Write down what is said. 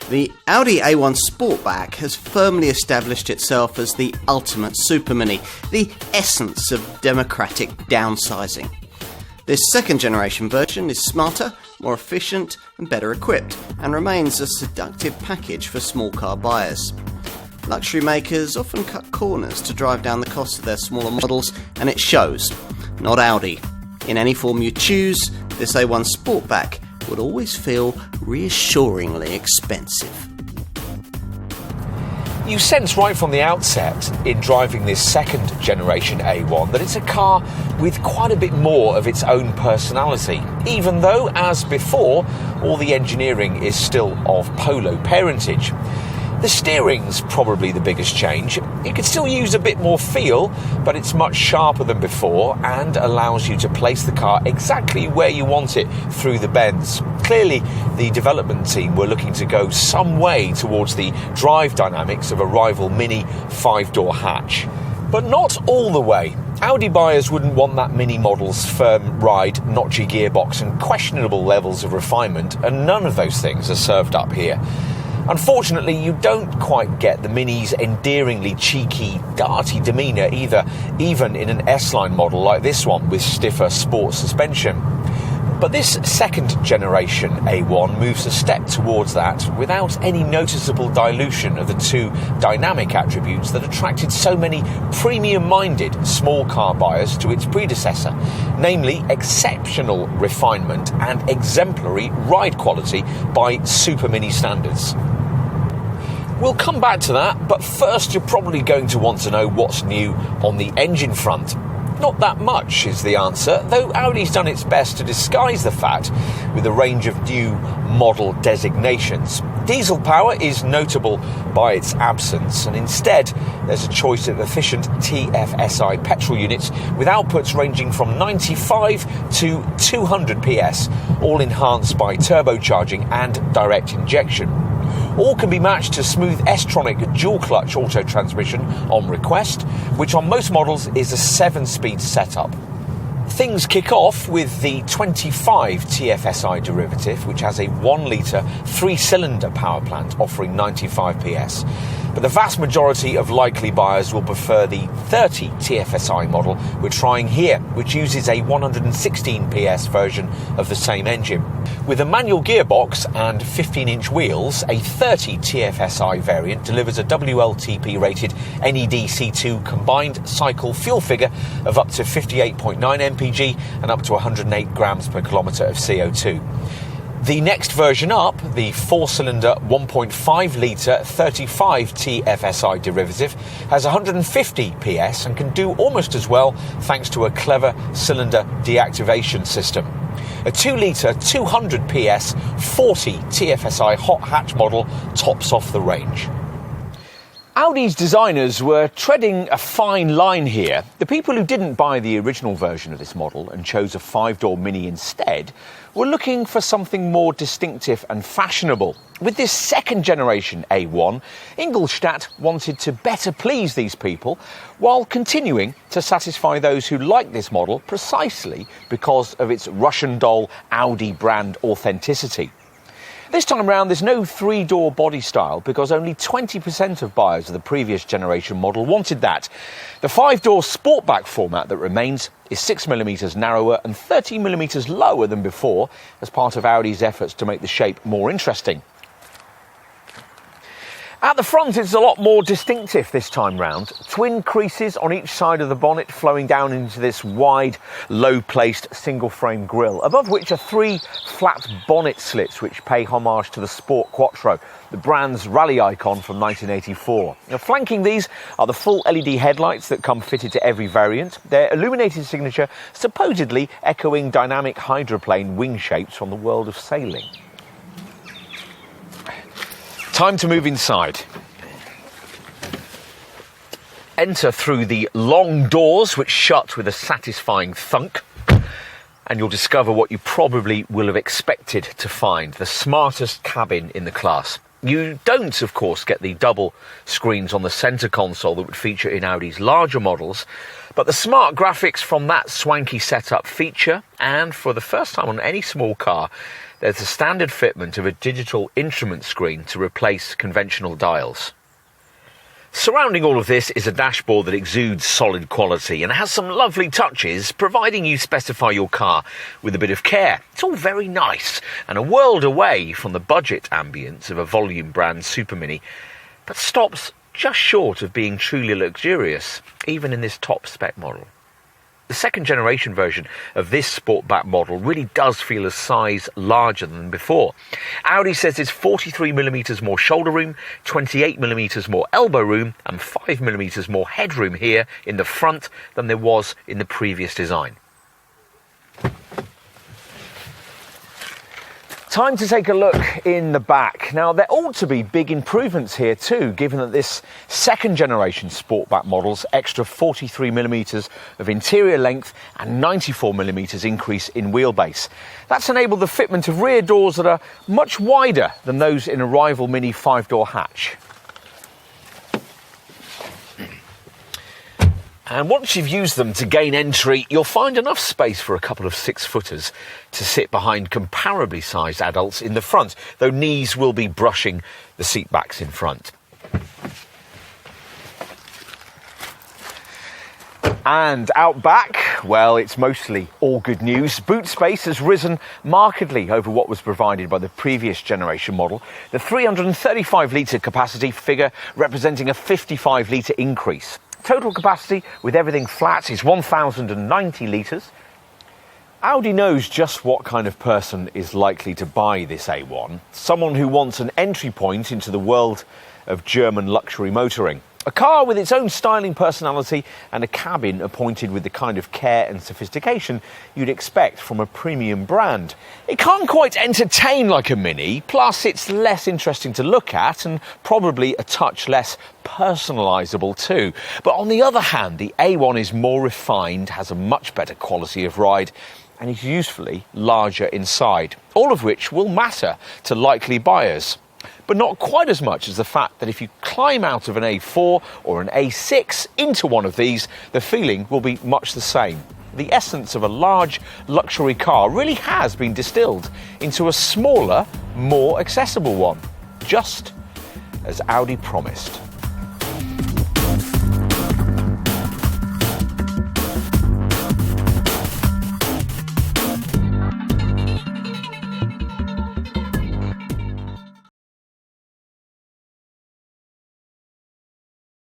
The Audi A1 Sportback has firmly established itself as the ultimate super mini, the essence of democratic downsizing. This second generation version is smarter, more efficient and better equipped, and remains a seductive package for small car buyers. Luxury makers often cut corners to drive down the cost of their smaller models, and it shows. Not Audi. In any form you choose, this A1 Sportback would always feel reassuringly expensive. You sense right from the outset in driving this second generation A1 that it's a car with quite a bit more of its own personality, even though, as before, all the engineering is still of Polo parentage. The steering's probably the biggest change. It could still use a bit more feel, but it's much sharper than before and allows you to place the car exactly where you want it through the bends. Clearly, the development team were looking to go some way towards the drive dynamics of a rival Mini 5-door hatch. But not all the way. Audi buyers wouldn't want that Mini model's firm ride, notchy gearbox and questionable levels of refinement, and none of those things are served up here. Unfortunately, you don't quite get the Mini's endearingly cheeky, darty demeanour either, even in an S-Line model like this one with stiffer sport suspension. But this second generation A1 moves a step towards that without any noticeable dilution of the two dynamic attributes that attracted so many premium-minded small car buyers to its predecessor, namely exceptional refinement and exemplary ride quality by Super Mini standards. We'll come back to that, but first you're probably going to want to know what's new on the engine front. Not that much is the answer, though Audi's done its best to disguise the fact with a range of new model designations. Diesel power is notable by its absence, and instead there's a choice of efficient TFSI petrol units with outputs ranging from 95 to 200 PS, all enhanced by turbocharging and direct injection. All can be matched to smooth S-Tronic dual-clutch auto transmission on request, which on most models is a 7-speed setup. Things kick off with the 25 TFSI derivative, which has a 1-litre 3-cylinder power plant offering 95 PS. But the vast majority of likely buyers will prefer the 30 TFSI model we're trying here, which uses a 116 PS version of the same engine. With a manual gearbox and 15-inch wheels, a 30 TFSI variant delivers a WLTP-rated NED-C2 combined cycle fuel figure of up to 58.9 mpg and up to 108 grams per kilometre of CO2. The next version up, the 4-cylinder 1.5-litre 35 TFSI derivative, has 150 PS and can do almost as well thanks to a clever cylinder deactivation system. A 2-litre 200 PS 40 TFSI hot hatch model tops off the range. Audi's designers were treading a fine line here. The people who didn't buy the original version of this model and chose a 5-door Mini instead were looking for something more distinctive and fashionable. With this second generation A1, Ingolstadt wanted to better please these people while continuing to satisfy those who like this model precisely because of its Russian doll Audi brand authenticity. This time round, there's no 3-door body style because only 20% of buyers of the previous generation model wanted that. The 5-door Sportback format that remains is 6mm narrower and 30mm lower than before as part of Audi's efforts to make the shape more interesting. At the front, it's a lot more distinctive this time round. Twin creases on each side of the bonnet flowing down into this wide, low-placed single-frame grille, above which are 3 flat bonnet slits which pay homage to the Sport Quattro, the brand's rally icon from 1984. Now, flanking these are the full LED headlights that come fitted to every variant, their illuminated signature supposedly echoing dynamic hydroplane wing shapes from the world of sailing. Time to move inside. Enter through the long doors, which shut with a satisfying thunk, and you'll discover what you probably will have expected to find, the smartest cabin in the class. You don't, of course, get the double screens on the centre console that would feature in Audi's larger models, but the smart graphics from that swanky setup feature, and for the first time on any small car, there's a standard fitment of a digital instrument screen to replace conventional dials. Surrounding all of this is a dashboard that exudes solid quality and has some lovely touches, providing you specify your car with a bit of care. It's all very nice and a world away from the budget ambience of a volume brand Super Mini, but stops just short of being truly luxurious, even in this top spec model. The second generation version of this Sportback model really does feel a size larger than before. Audi says it's 43mm more shoulder room, 28mm more elbow room and 5mm more headroom here in the front than there was in the previous design. Time to take a look in the back. Now, there ought to be big improvements here too, given that this second generation Sportback model's extra 43mm of interior length and 94mm increase in wheelbase. That's enabled the fitment of rear doors that are much wider than those in a rival Mini 5-door hatch. And once you've used them to gain entry, you'll find enough space for a couple of 6-footers to sit behind comparably sized adults in the front, though knees will be brushing the seat backs in front. And out back, well, it's mostly all good news. Boot space has risen markedly over what was provided by the previous generation model. The 335-litre capacity figure representing a 55-litre increase. Total capacity with everything flat is 1,090 litres. Audi knows just what kind of person is likely to buy this A1. Someone who wants an entry point into the world of German luxury motoring. A car with its own styling personality and a cabin appointed with the kind of care and sophistication you'd expect from a premium brand. It can't quite entertain like a Mini, plus it's less interesting to look at and probably a touch less personalisable too. But on the other hand, the A1 is more refined, has a much better quality of ride and is usefully larger inside, all of which will matter to likely buyers. But not quite as much as the fact that if you climb out of an A4 or an A6 into one of these, the feeling will be much the same. The essence of a large luxury car really has been distilled into a smaller, more accessible one, just as Audi promised.